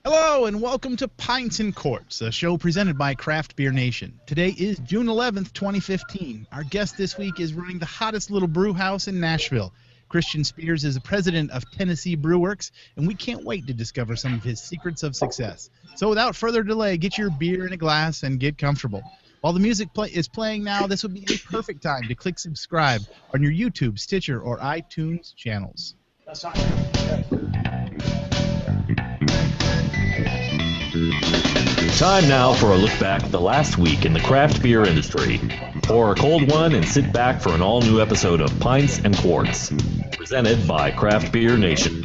Hello and welcome to Pints and Quarts, a show presented by Craft Beer Nation. Today is June 11th, 2015. Our guest this week is running the hottest little brew house in Nashville. Christian Spears is the president of Tennessee Brew Works, and we can't wait to discover some of his secrets of success. So without further delay, get your beer in a glass and get comfortable. While the music is playing now, this would be a perfect time to click subscribe on your YouTube, Stitcher, or iTunes channels. Time now for a look back at the last week in the craft beer industry. Pour a cold one and sit back for an all-new episode of Pints and Quarts, presented by Craft Beer Nation.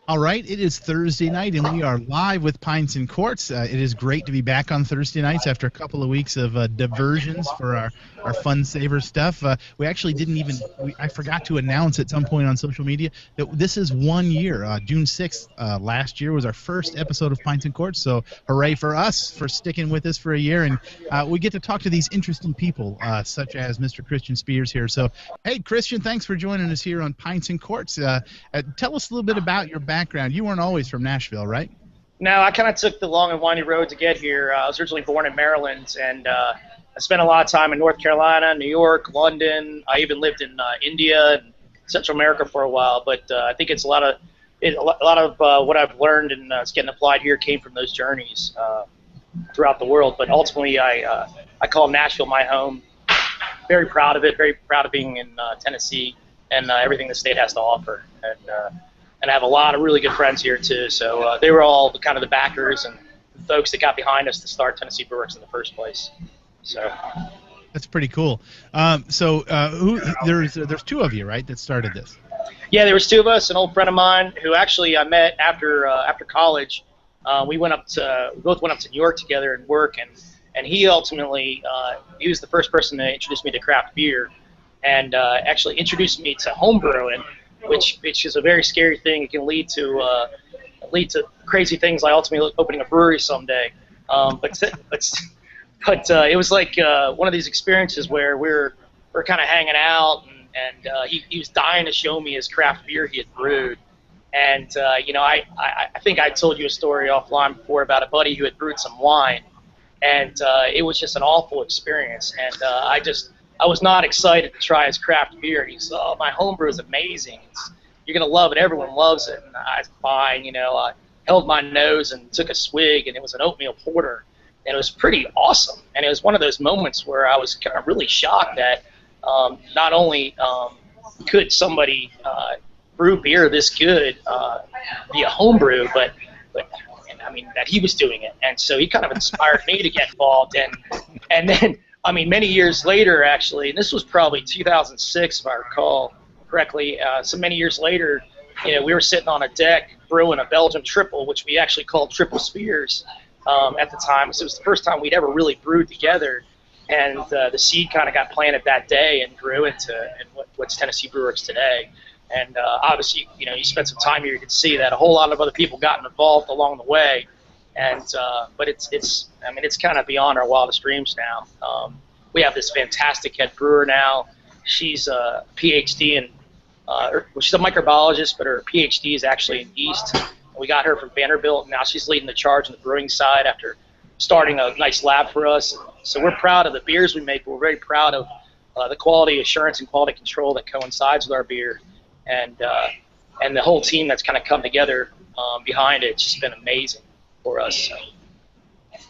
All right, it is Thursday night, and we are live with Pints and Quarts. It is great to be back on Thursday nights after a couple of weeks of diversions for our fun saver stuff. We actually didn't even I forgot to announce at some point on social media that this is 1 year. June 6th last year was our first episode of Pints and Quarts, so hooray for us for sticking with us for a year. And we get to talk to these interesting people, such as Mr. Christian Spears here. So, hey, Christian, thanks for joining us here on Pints and Quarts. Tell us a little bit about your background. You weren't always from Nashville, right? No, I kind of took the long and windy road to get here. I was originally born in Maryland, and I spent a lot of time in North Carolina, New York, London. I even lived in India and Central America for a while. But I think it's a lot of what I've learned and it's getting applied here came from those journeys throughout the world. But ultimately, I call Nashville my home. Very proud of it. Very proud of being in Tennessee and everything the state has to offer. And I have a lot of really good friends here too. So they were all kind of the backers and the folks that got behind us to start Tennessee Brew Works in the first place. So that's pretty cool. There's two of you, right, that started this? Yeah, there was two of us. An old friend of mine who actually I met after college. We both went up to New York together and work, and he ultimately he was the first person to introduce me to craft beer, and actually introduced me to homebrewing. Which is a very scary thing. It can lead to crazy things like ultimately opening a brewery someday. But it was like one of these experiences where we're kind of hanging out, and he was dying to show me his craft beer he had brewed. And I think I told you a story offline before about a buddy who had brewed some wine, and it was just an awful experience. And I was not excited to try his craft beer. He said, "Oh, my homebrew is amazing. You're going to love it. Everyone loves it." And I was fine, I held my nose and took a swig, and it was an oatmeal porter. And it was pretty awesome. And it was one of those moments where I was kind of really shocked that not only could somebody brew beer this good via homebrew, but that he was doing it. And so he kind of inspired me to get involved. And then, many years later, actually, and this was probably 2006, if I recall correctly, so many years later, we were sitting on a deck brewing a Belgian triple, which we actually called Triple Spears at the time. So it was the first time we'd ever really brewed together, and the seed kind of got planted that day and grew into what's Tennessee Brew Works today. And obviously, you spent some time here, you could see that a whole lot of other people got involved along the way. And but it's kind of beyond our wildest dreams now. We have this fantastic head brewer now. She's a PhD in she's a microbiologist, but her PhD is actually in yeast. We got her from Vanderbilt, and now she's leading the charge on the brewing side after starting a nice lab for us. So we're proud of the beers we make. We're very proud of the quality assurance and quality control that coincides with our beer, and the whole team that's kind of come together behind it. It's just been amazing for us. So.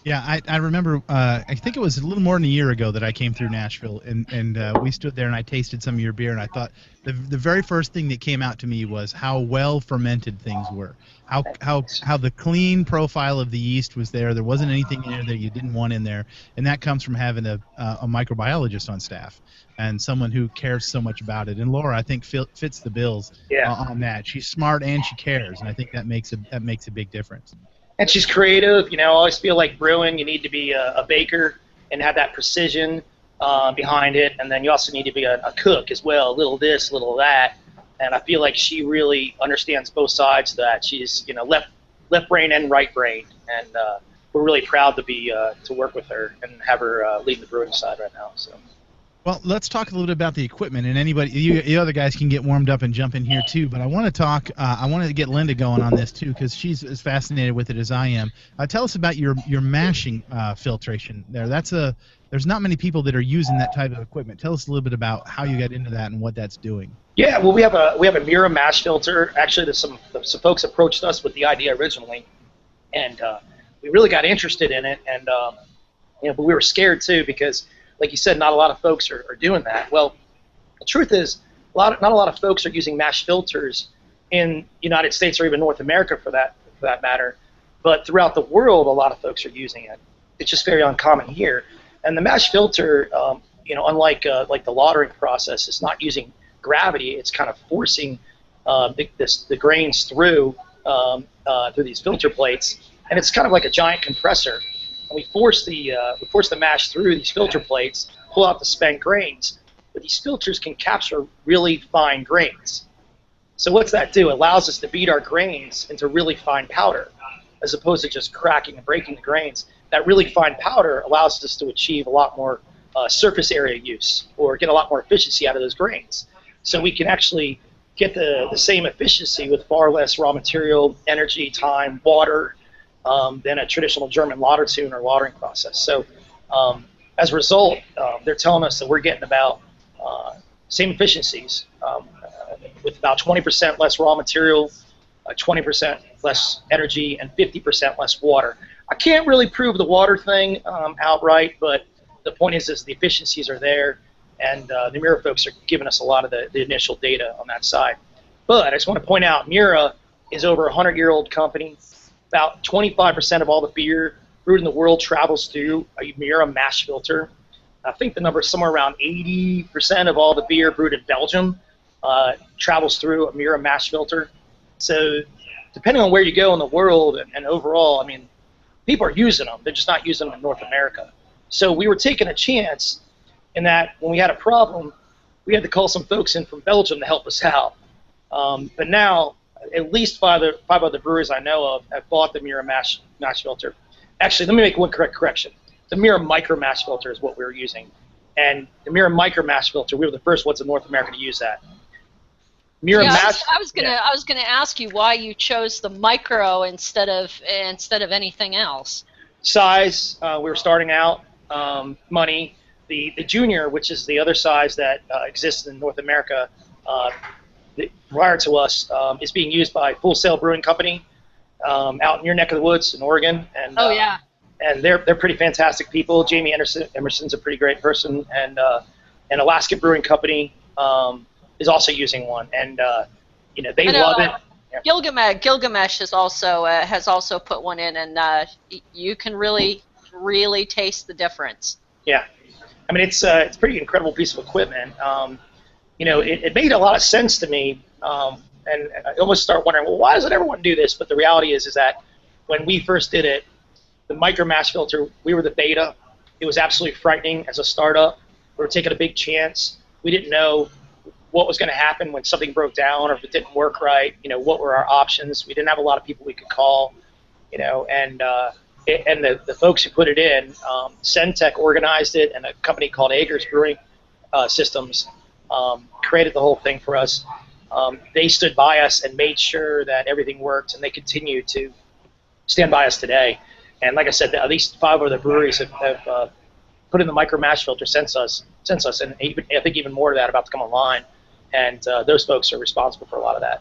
Yeah, I remember, I think it was a little more than a year ago that I came through Nashville, and we stood there and I tasted some of your beer, and I thought the very first thing that came out to me was how well fermented things were, how the clean profile of the yeast was there. There wasn't anything in there that you didn't want in there, and that comes from having a microbiologist on staff and someone who cares so much about it. And Laura, I think, fits the bills on that. She's smart and she cares, and I think that makes a big difference. And she's creative. I always feel like brewing, you need to be a baker and have that precision behind it. And then you also need to be a cook as well, a little this, a little that. And I feel like she really understands both sides of that. She's, left brain and right brain. And we're really proud to be to work with her and have her lead the brewing side right now. So. Well, let's talk a little bit about the equipment, and anybody, you other guys can get warmed up and jump in here too. But I want to talk. I want to get Linda going on this too because she's as fascinated with it as I am. Tell us about your mashing filtration there. There's not many people that are using that type of equipment. Tell us a little bit about how you got into that and what that's doing. Yeah, well, we have a Mira mash filter. Actually, there's some folks approached us with the idea originally, and we really got interested in it. And but we were scared too because, like you said, not a lot of folks are doing that. Well, the truth is, not a lot of folks are using mash filters in the United States or even North America for that matter. But throughout the world, a lot of folks are using it. It's just very uncommon here. And the mash filter, unlike like the lautering process, is not using gravity. It's kind of forcing the grains through these filter plates, and it's kind of like a giant compressor. And we force the mash through these filter plates, pull out the spent grains. But these filters can capture really fine grains. So what's that do? It allows us to beat our grains into really fine powder, as opposed to just cracking and breaking the grains. That really fine powder allows us to achieve a lot more surface area use, or get a lot more efficiency out of those grains. So we can actually get the same efficiency with far less raw material, energy, time, water than a traditional German lauter tune or lautering process. So as a result, they're telling us that we're getting about same efficiencies with about 20% less raw material, 20% less energy, and 50% less water. I can't really prove the water thing outright, but the point is the efficiencies are there, and the Mira folks are giving us a lot of the initial data on that side. But I just want to point out, Mira is over a 100-year-old company. About 25% of all the beer brewed in the world travels through a Mira mash filter. I think the number is somewhere around 80% of all the beer brewed in Belgium travels through a Mira mash filter. So depending on where you go in the world and overall, I mean, people are using them. They're just not using them in North America. So we were taking a chance in that when we had a problem, we had to call some folks in from Belgium to help us out. But now, at least five other breweries I know of have bought the Mira mash filter. Actually, let me make one correction. The Mira micro mash filter is what we were using. And the Mira micro mash filter, we were the first ones in North America to use that. I was gonna ask you why you chose the micro instead of anything else. Size, we were starting out. Money, the junior, which is the other size that exists in North America, prior to us, is being used by Full Sail Brewing Company out in your neck of the woods in Oregon. And and they're pretty fantastic people. Jamie Emerson's a pretty great person, and Alaska Brewing Company is also using one, and they love it. Yeah. Gilgamesh has also put one in, and you can really taste the difference. Yeah, I mean it's a pretty incredible piece of equipment. It made a lot of sense to me, and I almost start wondering, well, why doesn't everyone do this? But the reality is that when we first did it, the micro mash filter, we were the beta. It was absolutely frightening as a startup. We were taking a big chance. We didn't know what was going to happen when something broke down or if it didn't work right. What were our options? We didn't have a lot of people we could call. And the folks who put it in, Centec organized it, and a company called Agers Brewing Systems created the whole thing for us. They stood by us and made sure that everything worked, and they continue to stand by us today. And like I said, at least 5 other breweries have put in the micro mash filter since us, and I think even more of that about to come online. And those folks are responsible for a lot of that.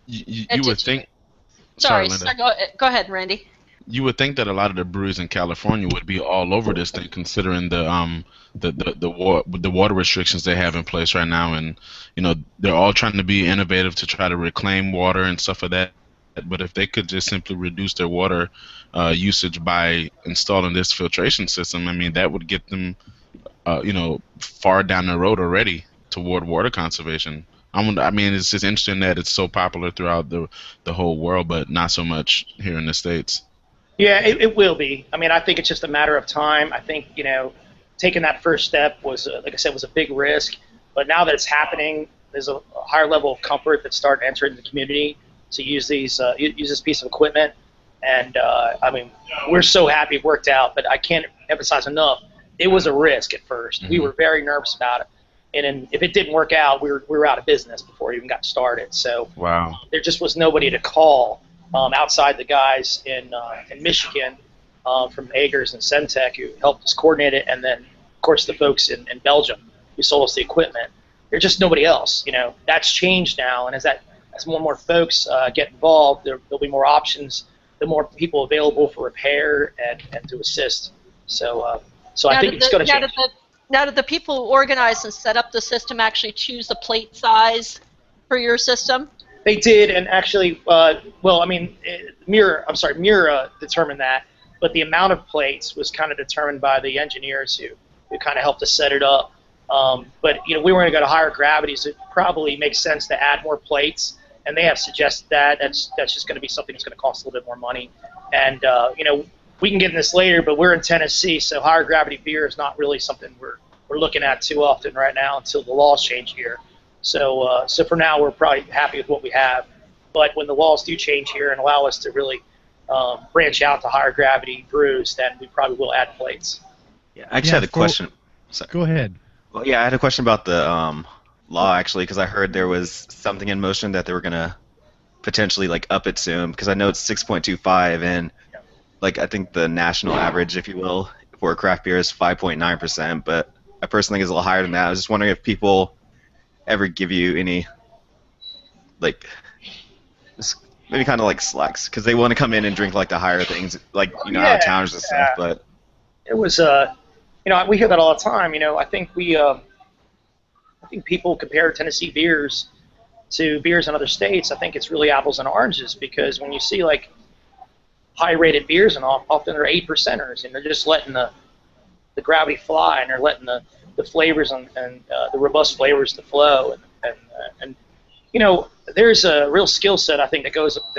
You would think. Sorry, Linda. go ahead, Randy. You would think that a lot of the breweries in California would be all over this thing, considering the water restrictions they have in place right now, and they're all trying to be innovative to try to reclaim water and stuff like that. But if they could just simply reduce their water usage by installing this filtration system, I mean, that would get them, far down the road already toward water conservation. I mean, it's just interesting that it's so popular throughout the whole world, but not so much here in the States. Yeah, it will be. I mean, I think it's just a matter of time. I think, taking that first step was, like I said, was a big risk. But now that it's happening, there's a higher level of comfort that's starting to enter into the community to use this piece of equipment. And, I mean, we're so happy it worked out. But I can't emphasize enough, it was a risk at first. We were very nervous about it. And then if it didn't work out, we were out of business before it even got started. So Wow. there just was nobody to call outside the guys in Michigan from Agers and Centec who helped us coordinate it, and then of course the folks in Belgium who sold us the equipment. There's just nobody else. That's changed now, and as more and more folks get involved, there'll be more options, the more people available for repair and to assist. So I think it's going to change. Now, did the people who organized and set up the system actually choose the plate size for your system? They did, and actually, Mira determined that, but the amount of plates was kind of determined by the engineers who kind of helped us set it up. But we were going to go to higher gravities. It probably makes sense to add more plates, and they have suggested that. That's just going to be something that's going to cost a little bit more money. And we can get in this later, but we're in Tennessee, so higher gravity beer is not really something we're looking at too often right now until the laws change here. So for now, we're probably happy with what we have. But when the laws do change here and allow us to really branch out to higher gravity brews, then we probably will add plates. Yeah, I actually had a question. Sorry. Go ahead. Well, yeah, I had a question about the law, actually, because I heard there was something in motion that they were going to potentially up it soon, because I know it's 6.25, and I think the national average, if you will, for craft beer is 5.9%, but I personally think it's a little higher than that. I was just wondering if people ever give you any, maybe kind of slacks, because they want to come in and drink the higher things, out of towners and stuff. But it was, we hear that all the time. I think I think people compare Tennessee beers to beers in other states. I think it's really apples and oranges, because when you see high-rated beers, and often they're 8%ers, and they're just letting the gravity fly, and they're letting the flavors and the robust flavors to flow, and there's a real skill set, I think, that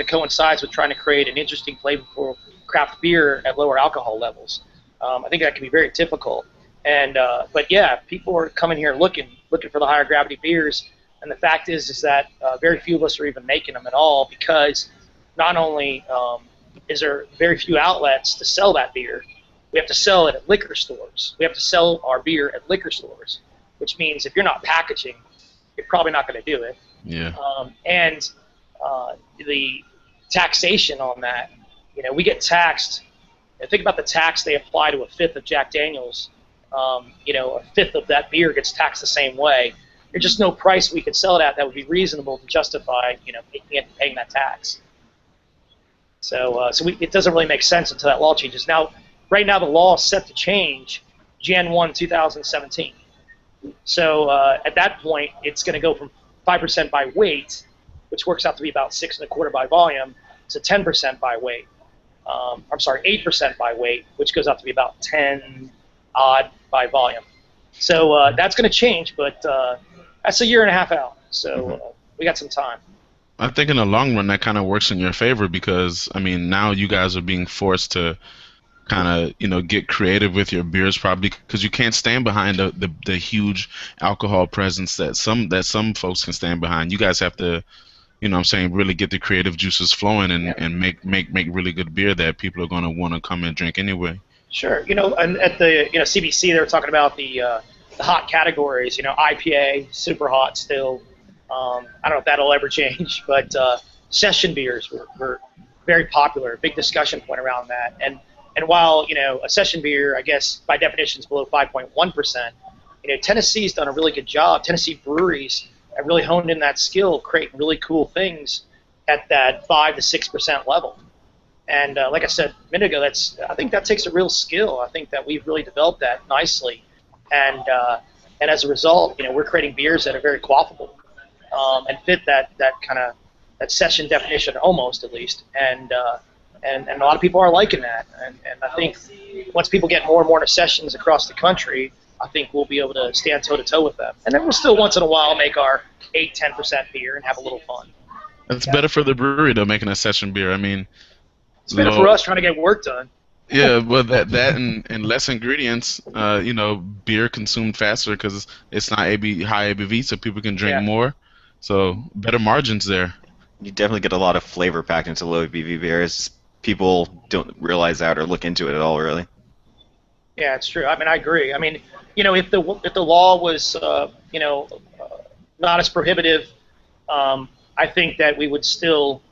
coincides with trying to create an interesting, flavorful craft beer at lower alcohol levels. I think that can be very difficult, but yeah, people are coming here looking for the higher gravity beers, and the fact is that very few of us are even making them at all, because not only is there very few outlets to sell that beer, we have to sell it at liquor stores. We have to sell our beer at liquor stores, which means if you're not packaging, you're probably not going to do it. Yeah. And the taxation on that, we get taxed. Think about the tax they apply to a fifth of Jack Daniels. A fifth of that beer gets taxed the same way. There's just no price we could sell it at that would be reasonable to justify, paying that tax. So it doesn't really make sense until that law changes. Now, right now the law is set to change Jan 1, 2017. So at that point, it's going to go from 5% by weight, which works out to be about 6.25 by volume, to 10% by weight. 8% by weight, which goes out to be about 10 odd by volume. So that's going to change, but that's a year and a half out. So we got some time. I think in the long run that kind of works in your favor, because now you guys are being forced to kind of get creative with your beers, probably because you can't stand behind the huge alcohol presence that some folks can stand behind. You guys have to really get the creative juices flowing and make really good beer that people are going to want to come and drink anyway. Sure. And at the CBC they were talking about the hot categories. IPA, super hot still. I don't know if that'll ever change, but session beers were very popular. Big discussion point around that. And while a session beer, I guess by definition, is below 5.1%, Tennessee's done a really good job. Tennessee breweries have really honed in that skill, creating really cool things at that 5 to 6% level. And like I said a minute ago, I think that takes a real skill. I think that we've really developed that nicely, and as a result, we're creating beers that are very quaffable and fit that kind of that session definition, almost at least. And a lot of people are liking that. And I think once people get more and more into sessions across the country, I think we'll be able to stand toe-to-toe with them. And then we'll still once in a while make our 8-10% beer and have a little fun. It's better for the brewery, though, making a session beer. It's better for us trying to get work done. Yeah, well, that and less ingredients, beer consumed faster because it's not high ABV, so people can drink more. So better margins there. You definitely get a lot of flavor packed into low ABV beers. People don't realize that or look into it at all, really. Yeah, it's true. I mean, I agree. I mean, if the law was, not as prohibitive, I think that we would still,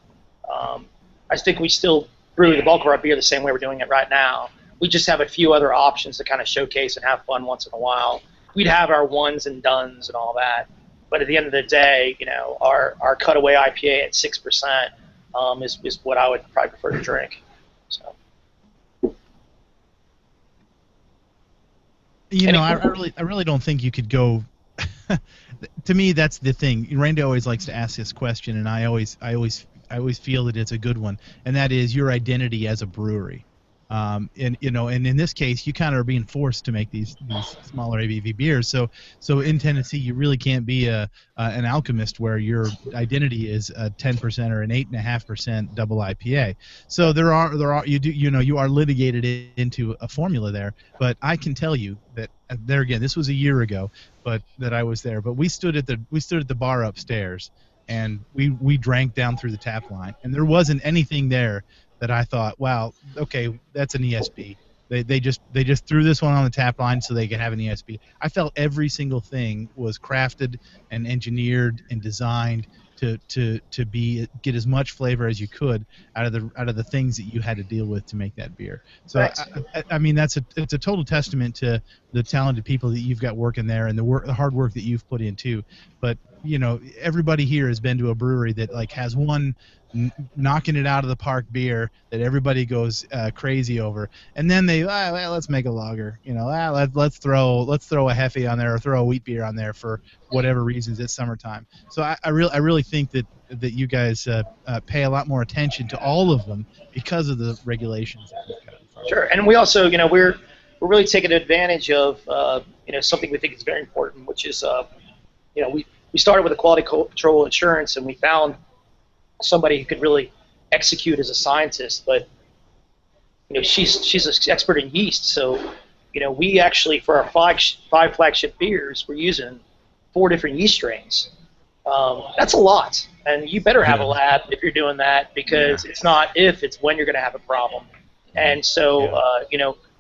um, I think we still brew the bulk of our beer the same way we're doing it right now. We just have a few other options to kind of showcase and have fun once in a while. We'd have our ones and dones and all that, but at the end of the day, our cutaway IPA at 6% is what I would probably prefer to drink. So. I really don't think you could go. To me, that's the thing. Randy always likes to ask this question, and I always feel that it's a good one, and that is your identity as a brewery. And in this case, you kind of are being forced to make these smaller ABV beers. So in Tennessee, you really can't be an alchemist where your identity is a 10% or an 8.5% double IPA. So you are litigated into a formula there. But I can tell you that there again, this was a year ago, but that I was there. But we stood at the bar upstairs, and we drank down through the tap line, and there wasn't anything there that I thought, wow, okay, that's an ESB. They just threw this one on the tap line so they could have an ESB. I felt every single thing was crafted and engineered and designed to get as much flavor as you could out of the things that you had to deal with to make that beer. So Right. I mean it's a total testament to the talented people that you've got working there and the hard work that you've put in too. But everybody here has been to a brewery that like has one knocking it out of the park beer that everybody goes crazy over, and then let's make a lager. Let's throw a Hefe on there or throw a wheat beer on there for whatever reasons. It's summertime, so I really think that you guys pay a lot more attention to all of them because of the regulations that we've got. Sure, and we also, we're really taking advantage of, something we think is very important, which is, we started with a quality control insurance, and we found somebody who could really execute as a scientist, but she's an expert in yeast. So we actually, for our five flagship beers, we're using 4 different yeast strains. That's a lot, and you better have a lab if you're doing that, because it's not if, it's when you're going to have a problem. And so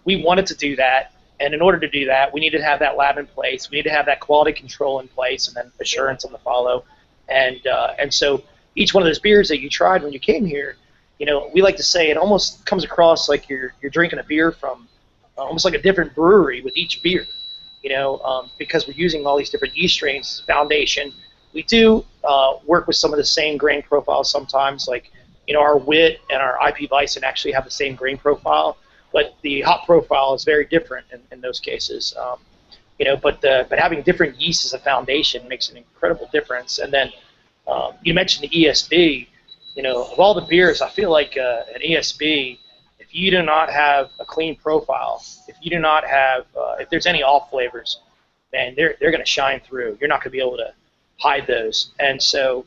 we wanted to do that, and in order to do that, we needed to have that lab in place. We need to have that quality control in place, and then assurance on the follow. And so each one of those beers that you tried when you came here, we like to say it almost comes across like you're drinking a beer from almost like a different brewery with each beer, because we're using all these different yeast strains as a foundation. We do work with some of the same grain profiles sometimes, like our wit and our IP Bison actually have the same grain profile, but the hop profile is very different in those cases. But having different yeast as a foundation makes an incredible difference. And then you mentioned the ESB. Of all the beers, I feel like an ESB, if you do not have a clean profile, if you do not have, if there's any off flavors, man, they're going to shine through. You're not going to be able to hide those. And so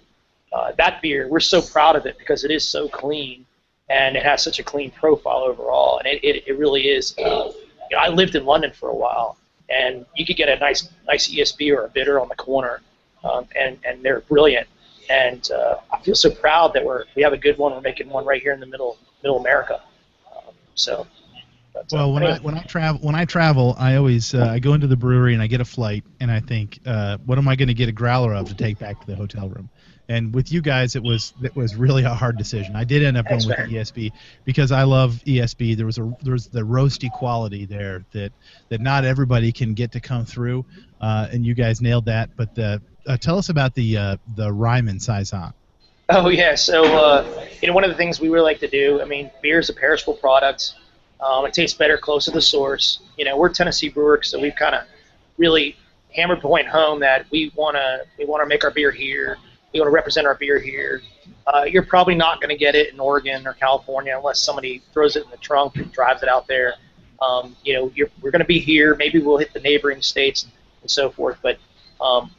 that beer, we're so proud of it because it is so clean, and it has such a clean profile overall. And it really is. I lived in London for a while, and you could get a nice ESB or a bitter on the corner, and they're brilliant. And I feel so proud that we have a good one. We're making one right here in the middle America. Well, when I travel, I always I go into the brewery and I get a flight, and I think, what am I going to get a growler of to take back to the hotel room? And with you guys, it was really a hard decision. I did end up going with the ESB because I love ESB. There was the roasty quality there that not everybody can get to come through, and you guys nailed that. But tell us about the Ryman Saison. Oh yeah, so one of the things we really like to do. I mean, beer is a perishable product. It tastes better close to the source. We're Tennessee Brew Works, so we've kind of really hammered point home that we want to make our beer here. We want to represent our beer here. You're probably not going to get it in Oregon or California unless somebody throws it in the trunk and drives it out there. We're going to be here. Maybe we'll hit the neighboring states and so forth. But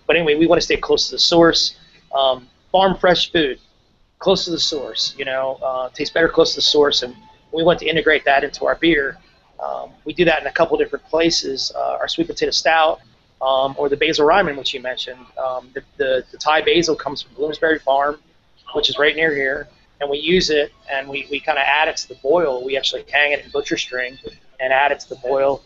anyway, we want to stay close to the source. Farm fresh food, close to the source. Tastes better close to the source, and we want to integrate that into our beer. We do that in a couple different places. Our sweet potato stout, or the basil Ryman, which you mentioned. The Thai basil comes from Bloomsbury Farm, which is right near here, and we use it, and we kind of add it to the boil. We actually hang it in butcher string and add it to the boil,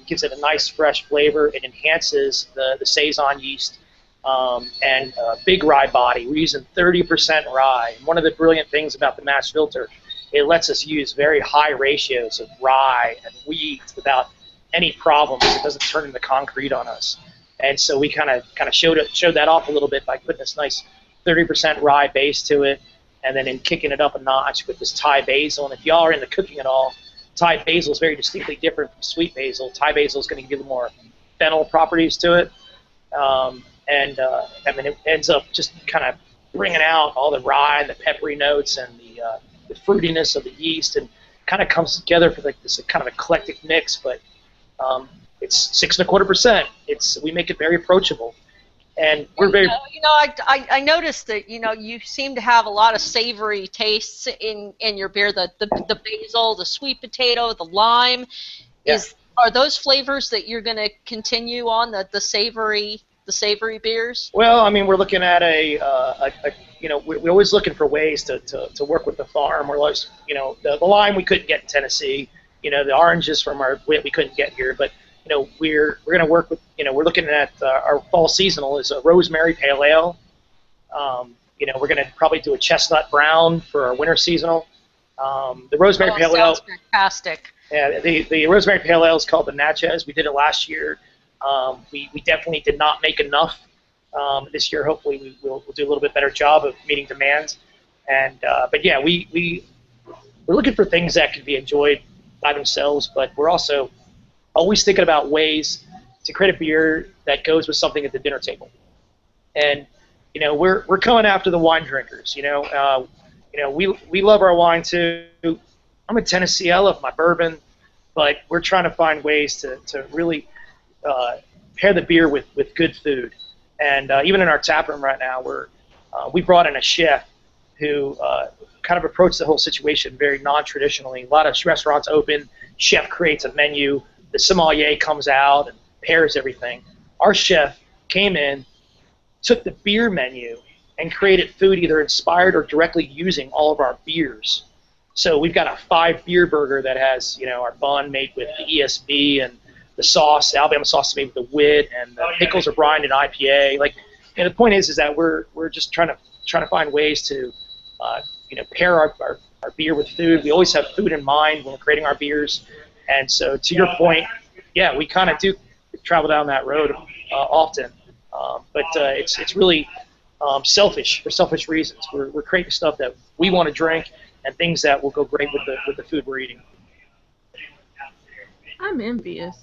gives it a nice fresh flavor. It enhances the saison yeast and big rye body. We're using 30% rye. And one of the brilliant things about the mash filter, it lets us use very high ratios of rye and wheat without any problems. It doesn't turn into concrete on us. And so we kind of showed that off a little bit by putting this nice 30% rye base to it, and then in kicking it up a notch with this Thai basil. And if y'all are into cooking at all, Thai basil is very distinctly different from sweet basil. Thai basil is going to give it more fennel properties to it. I mean, it ends up just kind of bringing out all the rye and the peppery notes and the fruitiness of the yeast, and kind of comes together for like this kind of eclectic mix. But it's 6.25%. We make it very approachable, and we're very. I noticed that you seem to have a lot of savory tastes in your beer. The basil, the sweet potato, the lime. Yeah. Are those flavors that you're going to continue on the savory beers? Well, I mean, we're looking at we're always looking for ways to work with the farm. We're always, the lime we couldn't get in Tennessee. The oranges from we couldn't get here, but we're going to work with, we're looking at our fall seasonal is a rosemary pale ale. We're going to probably do a chestnut brown for our winter seasonal. The rosemary pale ale. Sounds fantastic. Yeah, the rosemary pale ale is called the Natchez. We did it last year. We definitely did not make enough. This year, hopefully, we'll do a little bit better job of meeting demand. But yeah, we're looking for things that can be enjoyed by themselves, but we're also always thinking about ways to create a beer that goes with something at the dinner table. And we're coming after the wine drinkers. We love our wine too. I'm in Tennessee. I love my bourbon, but we're trying to find ways to really pair the beer with good food. And even in our tap room right now, we brought in a chef who kind of approached the whole situation very non-traditionally. A lot of restaurants open, chef creates a menu, the sommelier comes out and pairs everything. Our chef came in, took the beer menu, and created food either inspired or directly using all of our beers. So we've got a 5-beer burger that has, our bun made with the ESB, and the sauce, the Alabama sauce is made with the wit, and the pickles are brined in IPA. The point is that we're just trying to find ways to, pair our beer with food. We always have food in mind when we're creating our beers. And so, to your point, yeah, we kind of do travel down that road often, but it's really selfish for selfish reasons. We're creating stuff that we want to drink and things that will go great with the food we're eating. I'm envious.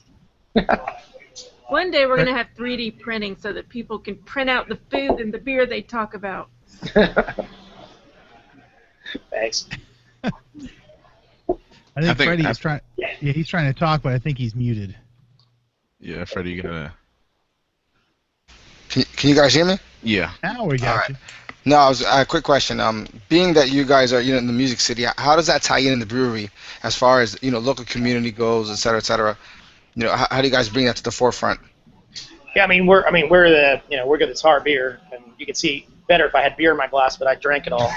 One day we're going to have 3D printing so that people can print out the food and the beer they talk about. Thanks. I think Freddie is trying. Yeah, he's trying to talk, but I think he's muted. Yeah, Freddie, you gotta. Can you guys hear me? Yeah. Now we got you. No, a quick question. Being that you guys are in the music city, how does that tie in the brewery as far as local community goes, et cetera, et cetera? How do you guys bring that to the forefront? Yeah, we're the we're good at tar beer, and you can see better if I had beer in my glass, but I drank it all.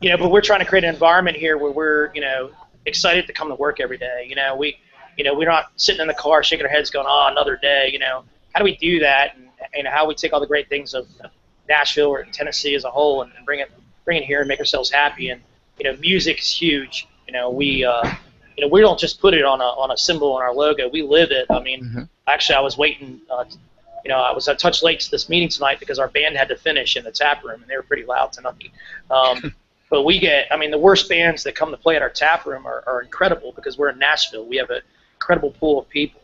But we're trying to create an environment here where we're excited to come to work every day. We're not sitting in the car shaking our heads going, another day. How do we do that? And how we take all the great things of Nashville or Tennessee as a whole and bring it here and make ourselves happy. And music is huge. We don't just put it on a symbol on our logo. We live it. Actually, I was waiting. I was a touch late to this meeting tonight because our band had to finish in the tap room, and they were pretty loud tonight. But we get, the worst bands that come to play at our tap room are incredible because we're in Nashville. We have an incredible pool of people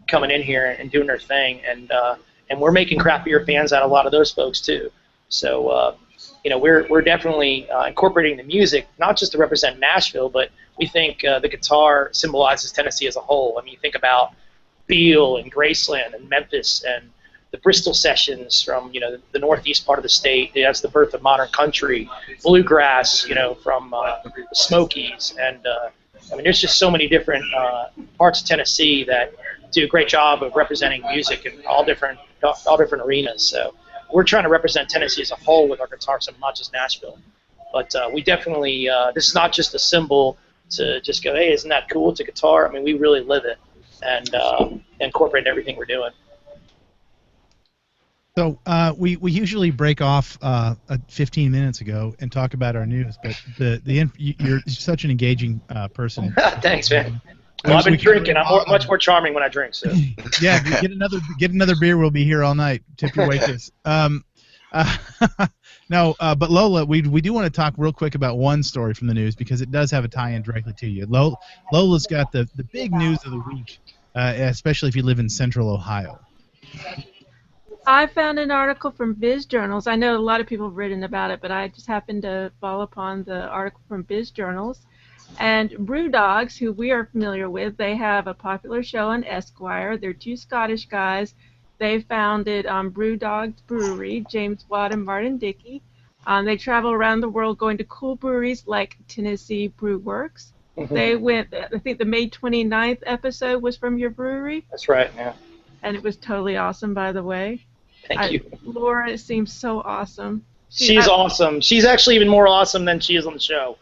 coming in here and doing their thing, and we're making craft beer fans out of a lot of those folks too. So, we're definitely incorporating the music, not just to represent Nashville, but we think the guitar symbolizes Tennessee as a whole. You think about Beale and Graceland and Memphis and the Bristol sessions from the northeast part of the state. That's the birth of modern country, bluegrass, from the Smokies, and there's just so many different parts of Tennessee that do a great job of representing music in all different arenas. So we're trying to represent Tennessee as a whole with our guitar, so not just Nashville. But we definitely this is not just a symbol to just go, hey, isn't that cool? It's a guitar. I mean, we really live it and incorporate everything we're doing. So we usually break off 15 minutes ago and talk about our news, but you're such an engaging person. Thanks, man. Well, I've been drinking. I'm much more charming when I drink. So yeah, get another beer. We'll be here all night. Tip your waitress. No, but Lola, we do want to talk real quick about one story from the news because it does have a tie-in directly to you. Lola's got the big news of the week, especially if you live in Central Ohio. I found an article from Biz Journals. I know a lot of people have written about it, but I just happened to fall upon the article from Biz Journals. And Brew Dogs, who we are familiar with, they have a popular show on Esquire. They're two Scottish guys. They founded Brew Dogs Brewery, James Watt and Martin Dickey. They travel around the world going to cool breweries like Tennessee Brew Works. They went, I think the May 29th episode was from your brewery. That's right, yeah. And it was totally awesome, by the way. Thank you. Laura seems so awesome. She's awesome. She's actually even more awesome than she is on the show.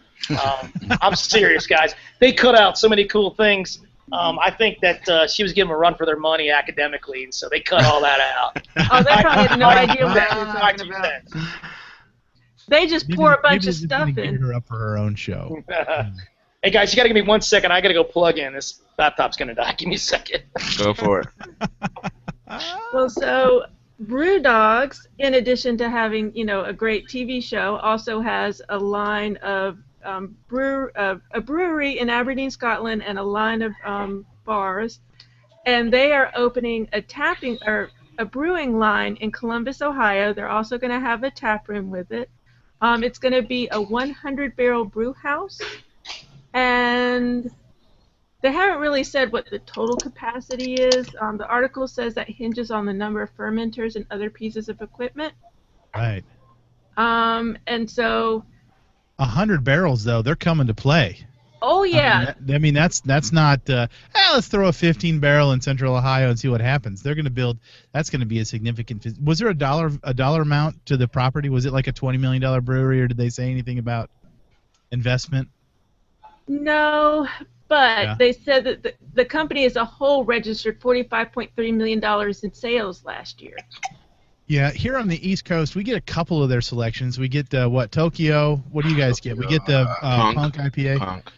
I'm serious, guys. They cut out so many cool things. I think that she was giving them a run for their money academically, and so they cut all that out. Oh, they probably had no idea what they were talking about. They just pour a bunch of stuff in. Get her up for her own show. Hey, guys, you got to give me 1 second. I got to go plug in. This laptop's going to die. Give me a second. Go for it. Well, so Brew Dogs, in addition to having, a great TV show, also has a line of a brewery in Aberdeen, Scotland, and a line of bars, and they are opening a brewing line in Columbus, Ohio. They're also going to have a tap room with it. It's going to be a 100-barrel brew house, and they haven't really said what the total capacity is. The article says that hinges on the number of fermenters and other pieces of equipment. Right. And so 100 barrels, though, they're coming to play. Oh, yeah. I mean that's not, let's throw a 15-barrel in Central Ohio and see what happens. They're going to build, that's going to be a significant, was there a dollar amount to the property? Was it like a $20 million brewery, or did they say anything about investment? No, but they said that the company as a whole registered $45.3 million in sales last year. Yeah, here on the East Coast, we get a couple of their selections. We get Tokyo. What do you guys get? We get the Punk IPA. Punk.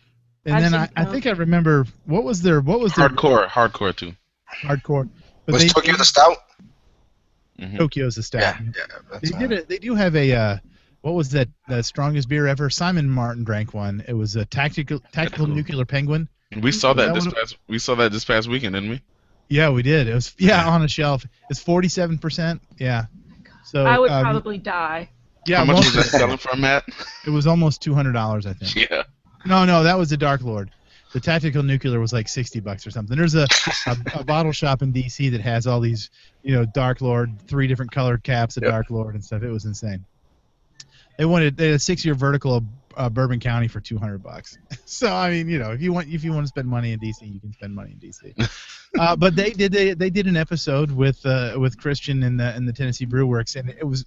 And then I think I remember what was their hardcore too. Hardcore. But was Tokyo the stout? Tokyo's the stout. Yeah. They do have a what was that strongest beer ever? Simon Martin drank one. It was a tactical nuclear penguin. We saw that this past weekend, didn't we? Yeah, we did. It was on a shelf. It's 47%. Yeah. So I would probably die. Yeah. How much was that selling for, Matt? It was almost $200, I think. Yeah. No, that was the Dark Lord. The Tactical Nuclear was like $60 or something. There's a bottle shop in D.C. that has all these, Dark Lord, 3 different colored caps of Dark Lord and stuff. It was insane. They had a 6-year vertical of Bourbon County for $200. So I mean, if you want to spend money in DC, you can spend money in DC. But they did an episode with Christian in the Tennessee Brew Works, and it was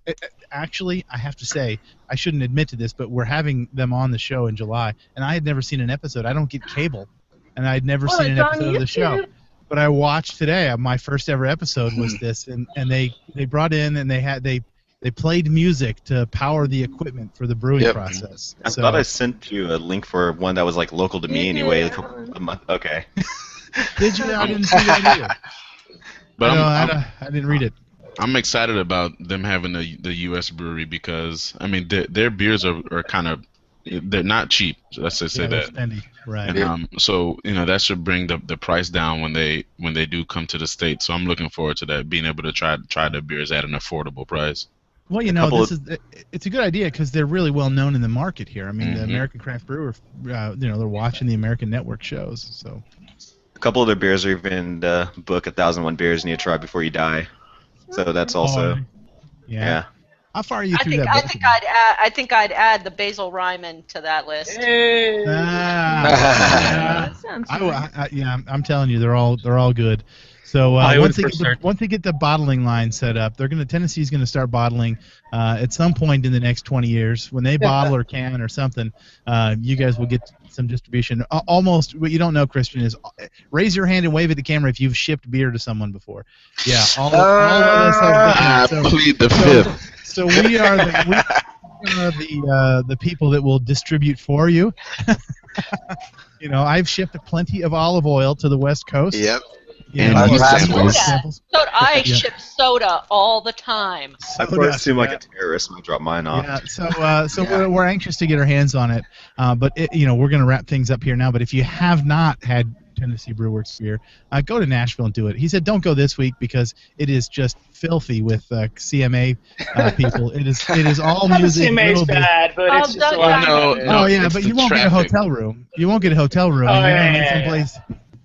actually, I have to say, I shouldn't admit to this, but we're having them on the show in July, and I had never seen an episode. I don't get cable, and I'd never seen an episode of the show. But I watched today. My first ever episode was this, and they brought in and they played music to power the equipment for the brewing process. I thought I sent you a link for one that was like local to me anyway. Okay. Did you? I didn't see that either. But I didn't read it. I'm excited about them having the U.S. brewery because I mean their beers are kind of, they're not cheap. Let's just say that. Spendy. Right. And, so that should bring the price down when they do come to the States. So I'm looking forward to that, being able to try the beers at an affordable price. Well, it's a good idea because they're really well known in the market here. I mean, the American Craft Brewer, they're watching the American network shows. So a couple of their beers are even book 1,001 beers you need to try before you die. So that's also yeah. How far are you through that? I think I'd add the Basil Ryman to that list. That sounds I'm telling you, they're all good. So Hollywood once they get the bottling line set up, Tennessee's gonna start bottling at some point in the next 20 years. When they bottle or can or something, you guys will get some distribution. Almost what you don't know, Christian, is raise your hand and wave at the camera if you've shipped beer to someone before. Yeah, all of us have done that. I plead the fifth. So we are the people that will distribute for you. You know, I've shipped plenty of olive oil to the West Coast. Yep. And samples. I ship soda all the time. I probably seem like a terrorist when I drop mine off. Yeah, so we're anxious to get our hands on it. But we're going to wrap things up here now. But if you have not had Tennessee Brew Works beer, go to Nashville and do it. He said don't go this week because it is just filthy with CMA people. It is all music. CMA's bad, but it's just a lot. But you won't get a hotel room. You won't get a hotel room.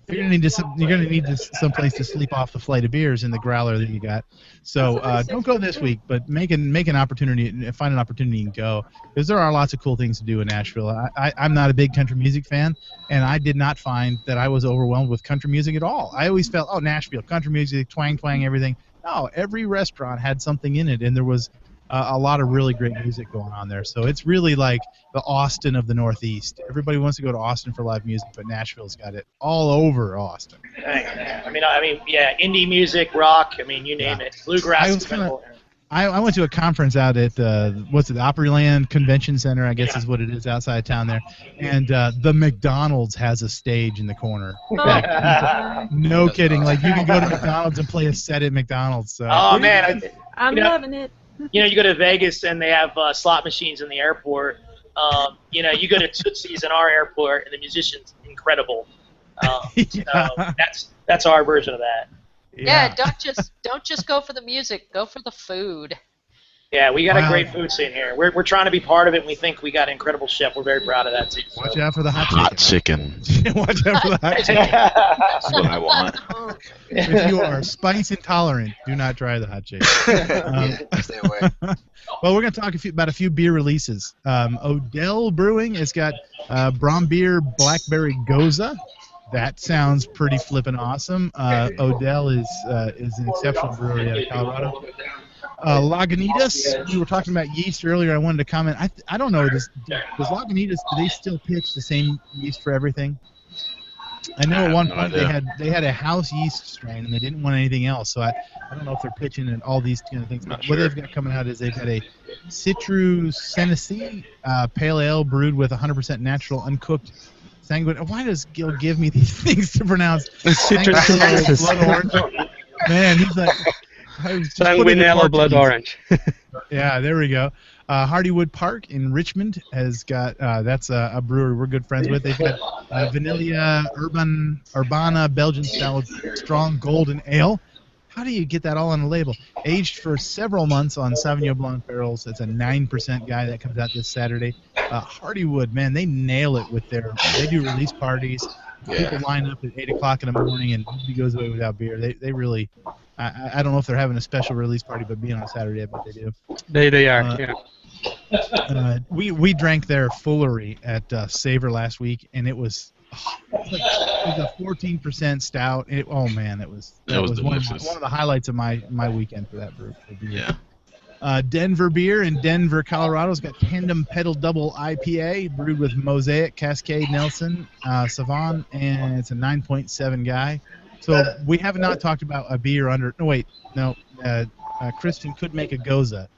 You're gonna need someplace to sleep off the flight of beers in the growler that you got. So don't go this week, but make an opportunity, find an opportunity and go, because there are lots of cool things to do in Nashville. I'm not a big country music fan, and I did not find that I was overwhelmed with country music at all. I always felt, Nashville, country music, twang, everything. No, every restaurant had something in it, and there was a lot of really great music going on there. So it's really like the Austin of the Northeast. Everybody wants to go to Austin for live music, but Nashville's got it all over Austin. I mean, indie music, rock. I mean, you name it. Bluegrass. I went to a conference out at the Opryland Convention Center, I guess is what it is outside of town there, and the McDonald's has a stage in the corner. No kidding. Like you can go to McDonald's and play a set at McDonald's. So. Oh man, I'm loving it. You go to Vegas and they have slot machines in the airport. You go to Tootsie's in our airport and the musicians incredible. So that's our version of that. Yeah, don't just go for the music, go for the food. Yeah, we got a great food scene here. We're trying to be part of it, and we think we got an incredible chef. We're very proud of that too. So. Watch out for the hot chicken. Watch out for the hot chicken. That's what I want. If you are spice intolerant, do not try the hot chicken. Stay away. Well, we're going to talk about a few beer releases. Odell Brewing has got Brombeer Blackberry Goza. That sounds pretty flippin' awesome. Odell is an exceptional brewery out of Colorado. Lagunitas, we were talking about yeast earlier. I wanted to comment. I don't know. Does Lagunitas, do they still pitch the same yeast for everything? I know at one point they had a house yeast strain and they didn't want anything else. So I don't know if they're pitching in all these kind of things. But what they've got coming out is they've got a Citrus Tennessee pale ale brewed with 100% natural uncooked sanguine. Why does Gil give me these things to pronounce? Citrus blood orange. Man, he's like. Sanguinello blood orange. Yeah, there we go. Hardywood Park in Richmond has got that's a brewery we're good friends with. They've got Vanilla Urbana Belgian style strong golden ale. How do you get that all on the label? Aged for several months on Sauvignon Blanc barrels. It's a 9% guy that comes out this Saturday. Hardywood, man, they nail it with they do release parties. People line up at 8 o'clock in the morning and nobody goes away without beer. They really, I don't know if they're having a special release party, but being on Saturday, I bet they do. They are, yeah. We drank their Foolery at Savor last week, and it was a 14% stout. That was one of the highlights of my weekend for that brew. Yeah. Denver Beer in Denver, Colorado's got Tandem Pedal Double IPA brewed with Mosaic, Cascade, Nelson, Savan, and it's a 9.7 guy. So we have not talked about a beer under. No, wait, no. Christian could make a Goza.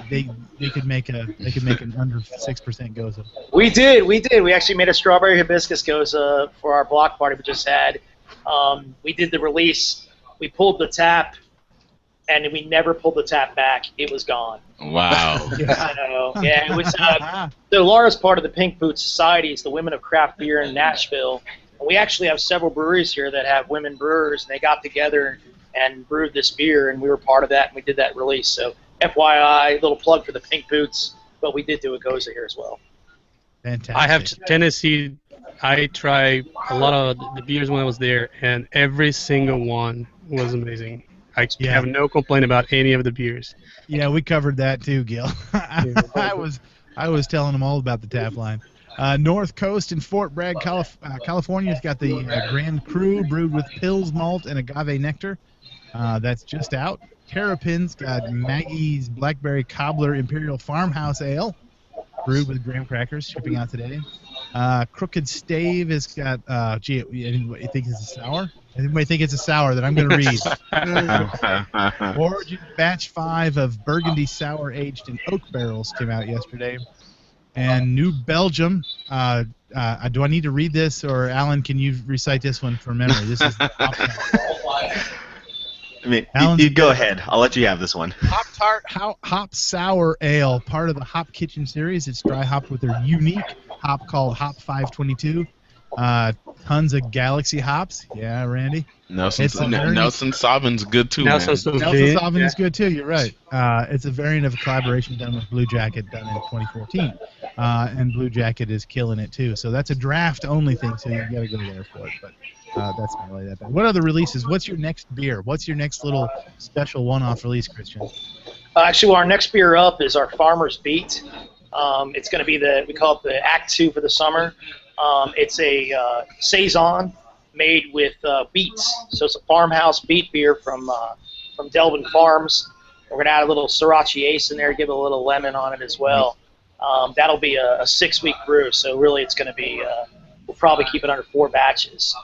They could make an under 6% Goza. We did. We actually made a strawberry hibiscus Goza for our block party we just had. We did the release. We pulled the tap. And we never pulled the tap back. It was gone. Wow. It was. So Laura's part of the Pink Boot Society. It's the Women of Craft Beer in Nashville. And we actually have several breweries here that have women brewers, and they got together and brewed this beer, and we were part of that, and we did that release. So FYI, little plug for the Pink Boots, but we did do a Goza here as well. Fantastic. I have Tennessee. I tried a lot of the beers when I was there, and every single one was amazing. I have no complaint about any of the beers. Yeah, we covered that too, Gil. I was telling them all about the tap line. North Coast in Fort Bragg, California's got the Grand Cru brewed with Pils malt and agave nectar. That's just out. Terrapin's got Maggie's Blackberry Cobbler Imperial Farmhouse Ale, brewed with graham crackers, shipping out today. Crooked Stave has got, anybody think it's a sour? Anybody think it's a sour that I'm going to read? Origin Batch 5 of Burgundy Sour aged in oak barrels came out yesterday. And New Belgium, do I need to read this, or Alan, can you recite this one from memory? This is I mean, you go ahead. I'll let you have this one. Hop Tart Hop Sour Ale, part of the Hop Kitchen series. It's dry hopped with their unique hop called Hop 522. Tons of Galaxy hops. Yeah, Randy. Nelson Sauvin's good too, Nelson man. Sauvin is good too. You're right. It's a variant of a collaboration done with Blue Jacket, done in 2014, and Blue Jacket is killing it too. So that's a draft-only thing, so you got to go there for it. But that's not really that bad. What other releases? What's your next beer? What's your next little special one-off release, Christian? Actually, our next beer up is our Farmer's Beat. It's going to be we call it the Act 2 for the summer. It's a saison made with beets. So it's a farmhouse beet beer from Delvin Farms. We're going to add a little Sriracha Ace in there, give it a little lemon on it as well. That'll be a 6-week brew, so really it's going to be, we'll probably keep it under 4 batches.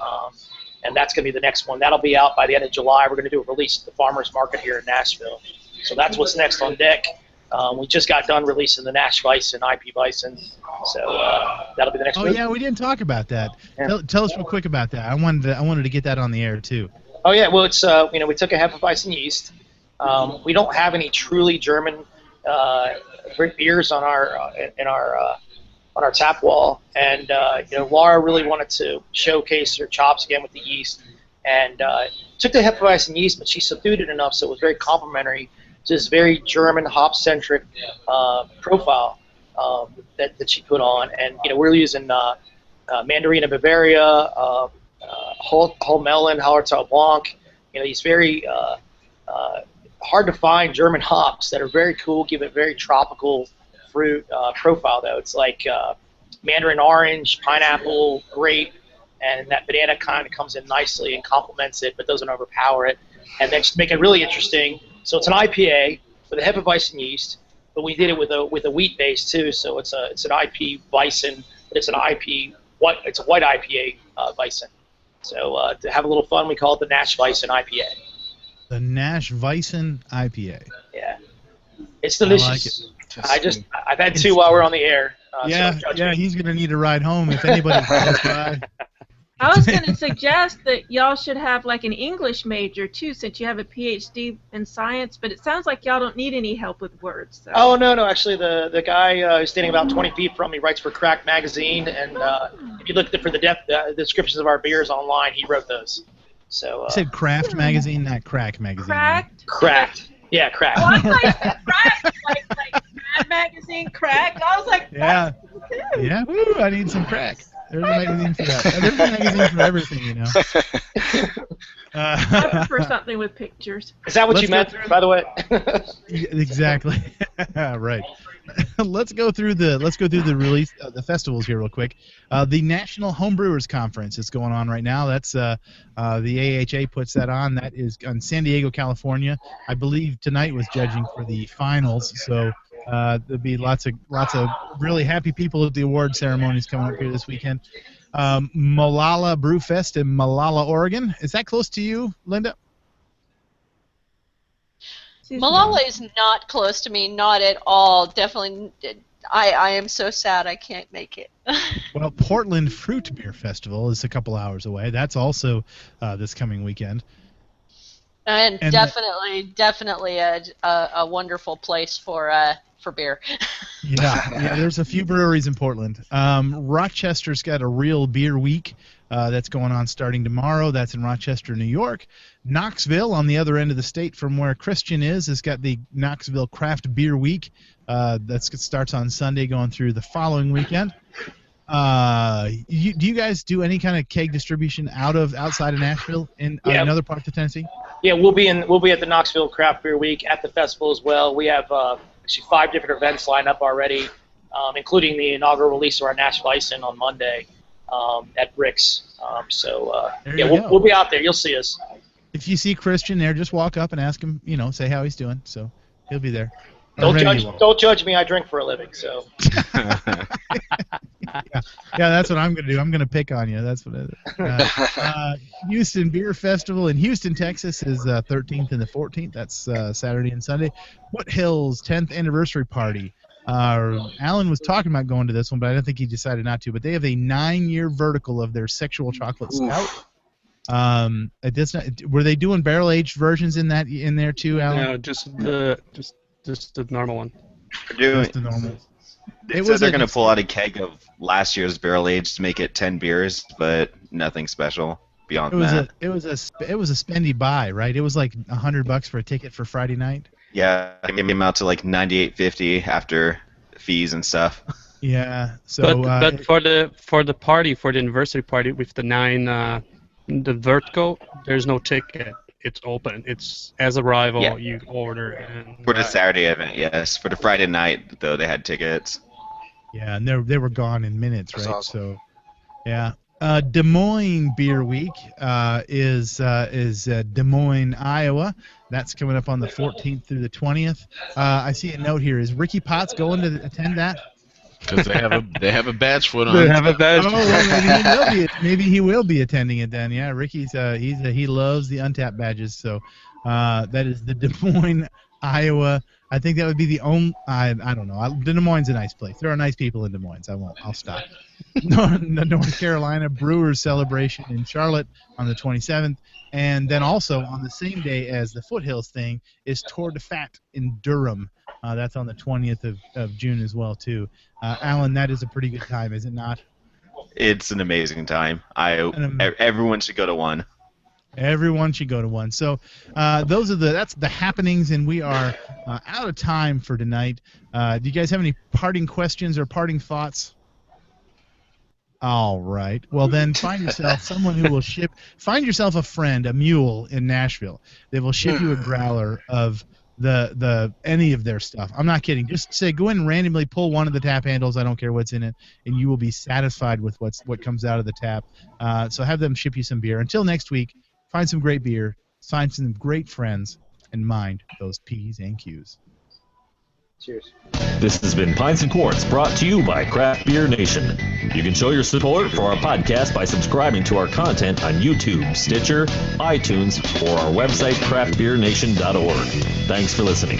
And that's going to be the next one. That'll be out by the end of July. We're going to do a release at the Farmers Market here in Nashville. So that's what's next on deck. We just got done releasing the Nash Bison, IP Bison, so that'll be the next one. Oh yeah, we didn't talk about that. Yeah. Tell us real quick about that. I wanted to get that on the air too. Oh yeah, well it's we took a Hefeweizen yeast. We don't have any truly German beers on our tap wall, and Laura really wanted to showcase her chops again with the yeast, and took the Hefeweizen yeast, but she subdued it enough so it was very complementary to this very German hop-centric profile that she put on. And we're using Mandarina Bavaria, whole melon, Hallertau Blanc. These very hard to find German hops that are very cool, give it very tropical fruit profile though. It's like mandarin orange, pineapple, grape, and that banana kind of comes in nicely and complements it, but doesn't overpower it. And then just make it really interesting. So it's an IPA with a Hefeweizen yeast, but we did it with a wheat base too. So it's an IP Bison, but it's it's a white IPA Bison. So to have a little fun, we call it the Nash Bison IPA. The Nash Bison IPA. Yeah, it's delicious. I've had 2 while we're on the air. Yeah, he's gonna need a ride home if anybody calls by. I was going to suggest that y'all should have like an English major too, since you have a PhD in science. But it sounds like y'all don't need any help with words. So. Oh no, actually the guy who's standing about 20 feet from me writes for Cracked Magazine, and if you look for the descriptions of our beers online, he wrote those. So you said Craft Magazine, not Crack Magazine. Cracked. Yeah, Cracked. Oh, I thought you said Cracked, like Mad Magazine, Cracked. I was like, yeah. Woo, I need some crack. There's a magazine for that. There's a magazine for everything, I prefer something with pictures. Is that what you meant, by the way? Exactly. Right. Let's go through the release, the festivals here real quick. The National Homebrewers Conference is going on right now. That's the AHA puts that on. That is in San Diego, California. I believe tonight was judging for the finals, so there'll be lots of really happy people at the award ceremonies coming up here this weekend. Molalla Brewfest in Molalla, Oregon. Is that close to you, Linda? Molalla is not close to me, not at all. Definitely, I am so sad I can't make it. Well, Portland Fruit Beer Festival is a couple hours away. That's also this coming weekend. And definitely a wonderful place for beer. Yeah, there's a few breweries in Portland. Rochester's got a Real Beer Week that's going on starting tomorrow. That's in Rochester, New York. Knoxville, on the other end of the state from where Christian is, has got the Knoxville Craft Beer Week. That starts on Sunday going through the following weekend. Do you guys do any kind of keg distribution outside of Nashville in another part of Tennessee? Yeah, we'll be at the Knoxville Craft Beer Week at the festival as well. We have actually 5 different events lined up already. including the inaugural release of our Nashville Icing on Monday at Bricks. We'll be out there. You'll see us. If you see Christian there, just walk up and ask him, say how he's doing. So he'll be there. Don't judge me. I drink for a living. So. Yeah, that's what I'm going to do. I'm going to pick on you. That's what it is. Houston Beer Festival in Houston, Texas is 13th and the 14th. That's Saturday and Sunday. Foothills 10th anniversary party. Alan was talking about going to this one, but I don't think he decided not to. But they have a 9-year vertical of their sexual chocolate stout. Were they doing barrel-aged versions in there too, Alan? No, just the normal one. Just the normal. They said they're going to pull out a keg of last year's barrel aged to make it 10 beers, but nothing special beyond that. It was a spendy buy, right? It was like $100 for a ticket for Friday night. Yeah, it came out to like $98.50 after fees and stuff. Yeah. So. But for the party, for the anniversary party with the 9, the vertical, there's no ticket. It's open. It's as arrival. You order. And for the Saturday event, yes. For the Friday night, though, they had tickets. Yeah, and they were gone in minutes, right? That's awesome. So, yeah. Des Moines Beer Week is Des Moines, Iowa. That's coming up on the 14th through the 20th. I see a note here. Is Ricky Potts going to attend that? Because they have a badge for it on. They have a badge. Oh, well, maybe he will be attending it then. Yeah, Ricky's he loves the Untapped badges. So that is the Des Moines, Iowa. I think that would be the only. I don't know. Des Moines is a nice place. There are nice people in Des Moines. I'll stop. The North Carolina Brewers Celebration in Charlotte on the 27th, and then also on the same day as the Foothills thing is Tour de Fat in Durham. That's on the 20th of June as well too. Alan, that is a pretty good time, is it not? It's an amazing time. Everyone should go to one. Everyone should go to one. So that's the happenings, and we are out of time for tonight. Do you guys have any parting questions or parting thoughts? All right. Well, then find yourself someone who will ship. Find yourself a friend, a mule in Nashville. They will ship you a growler of any of their stuff. I'm not kidding. Just say go in and randomly pull one of the tap handles. I don't care what's in it, and you will be satisfied with what comes out of the tap. So have them ship you some beer. Until next week, find some great beer, find some great friends, and mind those P's and Q's. Cheers. This has been Pints and Quarts, brought to you by Craft Beer Nation. You can show your support for our podcast by subscribing to our content on YouTube, Stitcher, iTunes, or our website, craftbeernation.org. Thanks for listening.